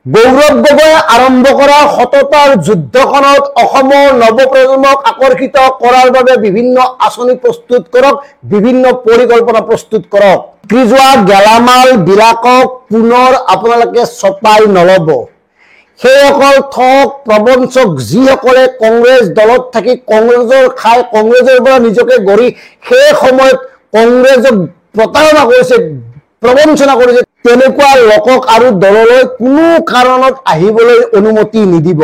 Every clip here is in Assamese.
গৌৰৱ গগৈ আৰম্ভ কৰা সততাৰ যুদ্ধখনত অসমৰ নৱপ্ৰজন্মক আকৰ্ষিত কৰাৰ বাবে বিভিন্ন আঁচনি প্ৰস্তুত কৰক, বিভিন্ন পৰিকল্পনা প্ৰস্তুত কৰক। বিক্ৰী যোৱা গেলামাল বিলাকক পুনৰ আপোনালোকে চপাই নলব। সেইসকল ঠগ প্ৰবঞ্চক যিসকলে কংগ্ৰেছ দলত থাকি কংগ্ৰেছৰ খাই কংগ্ৰেছৰ পৰা নিজকে গঢ়ি সেই সময়ত কংগ্ৰেছক প্ৰতাৰণা কৰিছে, প্ৰবঞ্চনা কৰিছে, তেনেকুৱা লোকক আৰু দললৈ কোনো কাৰণত আহিবলৈ অনুমতি নিদিব।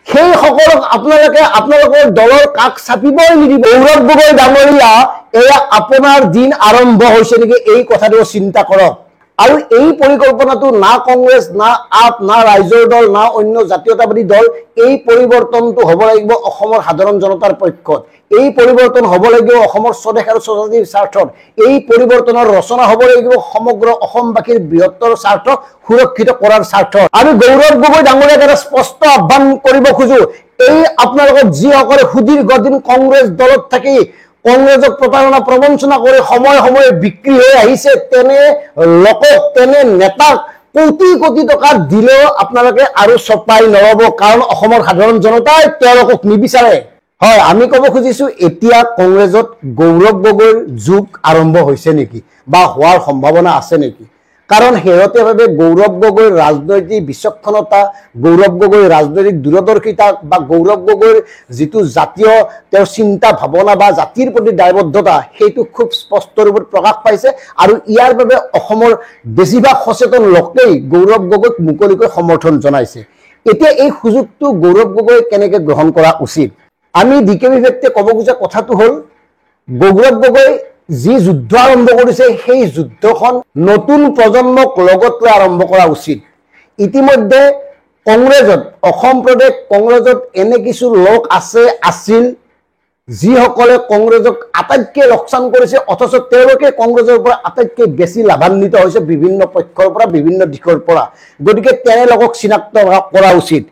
সেইসকলক আপোনালোকে আপোনালোকৰ দলৰ কাষ চাপিবই নিদিব। গৌৰৱ গগৈ ডাঙৰীয়া, এয়া আপোনাৰ দিন আৰম্ভ হৈছে নেকি, এই কথাটো চিন্তা কৰক। আৰু এই পৰিকল্পনাটো না কংগ্ৰেছ, না আপ, না ৰাইজৰ দল, না অন্য জাতীয়তাবাদী দল, এই পৰিৱৰ্তনটো হ'ব লাগিব অসমৰ সাধাৰণ জনতাৰ পক্ষত। এই পৰিৱৰ্তন হ'ব লাগিব অসমৰ স্বদেশ আৰু স্বজাতিৰ স্বাৰ্থত। এই পৰিৱৰ্তনৰ ৰচনা হ'ব লাগিব সমগ্ৰ অসমবাসীৰ বৃহত্তৰ স্বাৰ্থ সুৰক্ষিত কৰাৰ স্বাৰ্থত। আমি গৌৰৱ গগৈ ডাঙৰীয়াক এটা স্পষ্ট আহ্বান কৰিব খোজো, এই আপোনালোকক যিসকলে সুদীৰ্ঘদিন কংগ্ৰেছ দলত থাকি কংগ্ৰেছক প্ৰতাৰণা প্ৰবঞ্চনা কৰি সময়ে সময়ে বিক্ৰী হৈ আহিছে, তেনে লোকক, তেনে নেতাক কোটি কোটি টকা দিলেও আপোনালোকে আৰু চপাই নলব, কাৰণ অসমৰ সাধাৰণ জনতাই তেওঁলোকক নিবিচাৰে। হয়, আমি ক'ব খুজিছো এতিয়া কংগ্ৰেছত গৌৰৱ গগৈৰ যুগ আৰম্ভ হৈছে নেকি বা হোৱাৰ সম্ভাৱনা আছে নেকি? কাৰণ শেহতীয়াভাৱে গৌৰৱ গগৈৰ ৰাজনৈতিক বিচক্ষণতা, গৌৰৱ গগৈৰ ৰাজনৈতিক দূৰদৰ্শিতা বা গৌৰৱ গগৈৰ যিটো জাতীয় তেওঁৰ চিন্তা ভাৱনা বা জাতিৰ প্ৰতি দায়বদ্ধতা, সেইটো খুব স্পষ্ট ৰূপত প্ৰকাশ পাইছে। আৰু ইয়াৰ বাবে অসমৰ বেছিভাগ সচেতন লোকেই গৌৰৱ গগৈক মুকলিকৈ সমৰ্থন জনাইছে। এতিয়া এই সুযোগটো গৌৰৱ গগৈ কেনেকৈ গ্ৰহণ কৰা উচিত? আমি DKB ব্যক্তিয়ে ক'ব খোজা কথাটো হ'ল, গৌৰৱ গগৈ যি যুদ্ধ আৰম্ভ কৰিছে সেই যুদ্ধখন নতুন প্ৰজন্মক লগত লৈ আৰম্ভ কৰা উচিত। ইতিমধ্যে কংগ্ৰেছত, অসম প্ৰদেশ কংগ্ৰেছত এনে কিছু লোক আছিল যিসকলে কংগ্ৰেছক আটাইতকৈ লোকচান কৰিছে, অথচ তেওঁলোকে কংগ্ৰেছৰ পৰা আটাইতকৈ বেছি লাভান্বিত হৈছে বিভিন্ন পক্ষৰ পৰা, বিভিন্ন দিশৰ পৰা। গতিকে তেনে লোকক চিনাক্ত কৰা উচিত।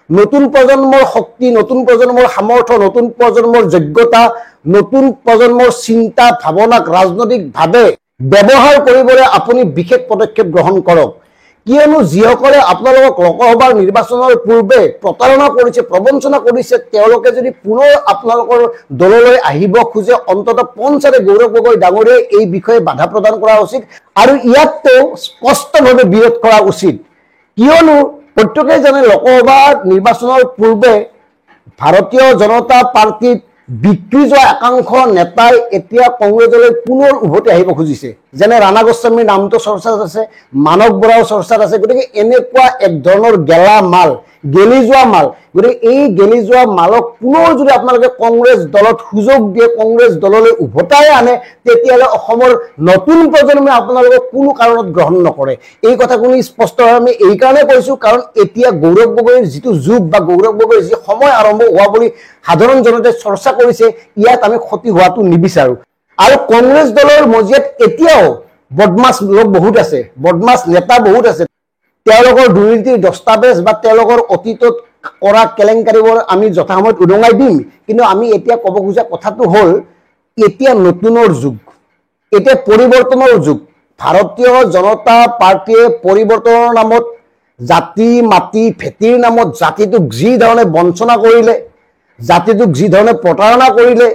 নতুন প্ৰজন্মৰ শক্তি, নতুন প্ৰজন্মৰ সামৰ্থ্য, নতুন প্ৰজন্মৰ যোগ্যতা, নতুন প্ৰজন্মৰ চিন্তা ভাৱনাক ৰাজনৈতিকভাৱে ব্যৱহাৰ কৰিবলৈ আপুনি বিশেষ পদক্ষেপ গ্ৰহণ কৰক। কিয়নো যিসকলে আপোনালোকক লোকসভাৰ নিৰ্বাচনৰ পূৰ্বে প্ৰতাৰণা কৰিছে, প্ৰবঞ্চনা কৰিছে, তেওঁলোকে যদি পুনৰ আপোনালোকৰ দললৈ আহিব খোজে, অন্ততঃ পঞ্চায়তে গৌৰৱ গগৈ ডাঙৰীয়াই এই বিষয়ে বাধা প্ৰদান কৰা উচিত আৰু ইয়াততো স্পষ্টভাৱে বিৰোধ কৰা উচিত। কিয়নো প্ৰত্যেকেই জানে লোকসভা নিৰ্বাচনৰ পূৰ্বে ভাৰতীয় জনতা পাৰ্টিত বিক্ৰী যোৱা একাংশ নেতাই এতিয়া কংগ্ৰেছলৈ পুনৰ উভতি আহিব খুজিছে। যেনে ৰাণা গোস্বামীৰ নামটো চৰ্চাত আছে, মানৱ বৰাও চৰ্চাত আছে। গতিকে এনেকুৱা এক ধৰণৰ গেলামাল, গেলি যোৱা মাল, গতিকে এই গেলি যোৱা মালক পুনৰ যদি আপোনালোকে কংগ্ৰেছ দলত সুযোগ দিয়ে, কংগ্ৰেছ দললৈ উভতাই আনে, তেতিয়াহ'লে অসমৰ নতুন প্ৰজন্মে আপোনালোকক কোনো কাৰণত গ্ৰহণ নকৰে। এই কথাখিনি স্পষ্টভাৱে আমি এইকাৰণে কৈছোঁ, কাৰণ এতিয়া গৌৰৱ গগৈৰ যিটো যুগ বা গৌৰৱ গগৈৰ যি সময় আৰম্ভ হোৱা বুলি সাধাৰণ জনতাই চৰ্চা কৰিছে, ইয়াত আমি ক্ষতি হোৱাটো নিবিচাৰোঁ। আৰু কংগ্ৰেছ দলৰ মজিয়াত এতিয়াও বদমাছ লোক বহুত আছে, বদমাছ নেতা বহুত আছে। তেওঁলোকৰ দুৰ্নীতিৰ দস্তাবেজ বা তেওঁলোকৰ অতীতত কৰা কেলেংকাৰীবোৰ আমি যথাসময়ত উদঙাই দিম, কিন্তু আমি এতিয়া ক'ব খোজা কথাটো হ'ল, এতিয়া নতুনৰ যুগ, এতিয়া পৰিৱৰ্তনৰ যুগ। ভাৰতীয় জনতা পাৰ্টীয়ে পৰিৱৰ্তনৰ নামত, জাতি মাটি ভেটিৰ নামত জাতিটোক যি ধৰণে বঞ্চনা কৰিলে, জাতিটোক যি ধৰণে প্ৰতাৰণা কৰিলে,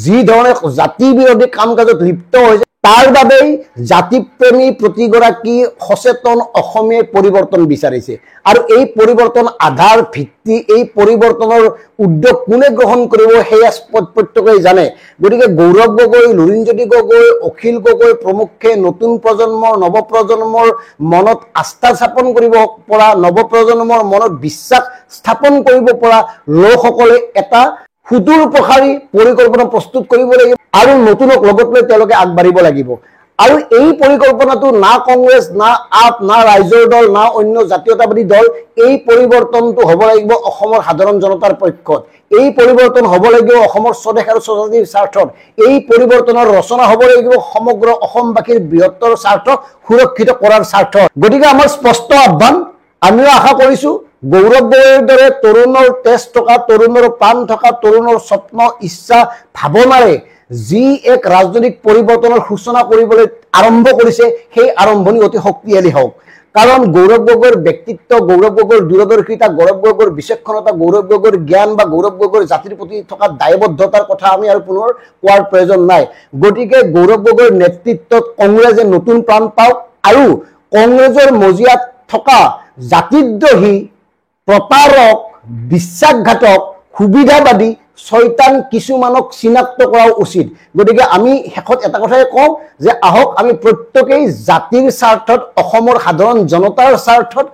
যি ধৰণে জাতি বিৰোধী কাম কাজত লিপ্ত হৈছে, তাৰ বাবেই জাতিপ্ৰেমী প্ৰতিগৰাকী সচেতন অসমীয়াই পৰিৱৰ্তন বিচাৰিছে। আৰু এই পৰিৱৰ্তন আধাৰ ভিত্তি, এই পৰিৱৰ্তনৰ উদ্যোগ কোনে গ্ৰহণ কৰিব সেয়া প্ৰত্যেকেই জানে। গতিকে গৌৰৱ গগৈ, লুৰিণজ্যোতি গগৈ, অখিল গগৈ প্ৰমুখ্যে নতুন প্ৰজন্মৰ, নৱপ্ৰজন্মৰ মনত আস্থা স্থাপন কৰিব পৰা, নৱপ্ৰজন্মৰ মনত বিশ্বাস স্থাপন কৰিব পৰা লোকসকলে এটা সুদূৰ প্ৰসাৰী পৰিকল্পনা প্ৰস্তুত কৰিব লাগিব আৰু নতুনক লগত লৈ তেওঁলোকে আগবাঢ়িব লাগিব। আৰু এই পৰিকল্পনাটো না কংগ্ৰেছ, না আপ, না ৰাইজৰ দল, না অন্য জাতীয়তাবাদী দল, এই পৰিৱৰ্তনটো হ'ব লাগিব অসমৰ সাধাৰণ জনতাৰ পক্ষত। এই পৰিৱৰ্তন হ'ব লাগিব অসমৰ স্বদেশ আৰু স্বজাতিৰ স্বাৰ্থত। এই পৰিৱৰ্তনৰ ৰচনা হ'ব লাগিব সমগ্ৰ অসমবাসীৰ বৃহত্তৰ স্বাৰ্থ সুৰক্ষিত কৰাৰ স্বাৰ্থত। গতিকে আমাৰ স্পষ্ট আহ্বান, আমিও আশা কৰিছোঁ গৌৰৱ গগৈৰ দৰে তৰুণৰ তেজ থকা, তৰুণৰ প্ৰাণ থকা, তৰুণৰ স্বপ্ন, ইচ্ছা, ভাৱনাৰে যি এক ৰাজনৈতিক পৰিৱৰ্তনৰ সূচনা কৰিবলৈ আৰম্ভ কৰিছে, সেই আৰম্ভণি অতি শক্তিশালী হওক। কাৰণ গৌৰৱ গগৈৰ ব্যক্তিত্ব, গৌৰৱ গগৈৰ দূৰদৰ্শিতা, গৌৰৱ গগৈৰ বিচক্ষণতা, গৌৰৱ গগৈৰ জ্ঞান বা গৌৰৱ গগৈৰ জাতিৰ প্ৰতি থকা দায়বদ্ধতাৰ কথা আমি আৰু পুনৰ কোৱাৰ প্ৰয়োজন নাই। গতিকে গৌৰৱ গগৈৰ নেতৃত্বত কংগ্ৰেছে নতুন প্ৰাণ পাওক আৰু কংগ্ৰেছৰ মজিয়াত থকা জাতিদ্ৰোহী, প্ৰতাৰক, বিশ্বাসঘাতক, সুবিধাবাদী, শয়তান কিছুমানক চিনাক্ত কৰা উচিত। গতিকে আমি শেষত এটা কথাই কওঁ যে আহক আমি প্ৰত্যেকেই জাতিৰ স্বাৰ্থত, অসমৰ সাধাৰণ জনতাৰ স্বাৰ্থত,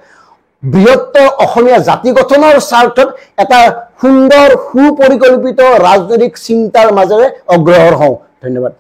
বৃহত্তৰ অসমীয়া জাতি গঠনৰ স্বাৰ্থত এটা সুন্দৰ সুপৰিকল্পিত ৰাজনৈতিক চিন্তাৰ মাজেৰে অগ্ৰসৰ হওঁ। ধন্যবাদ।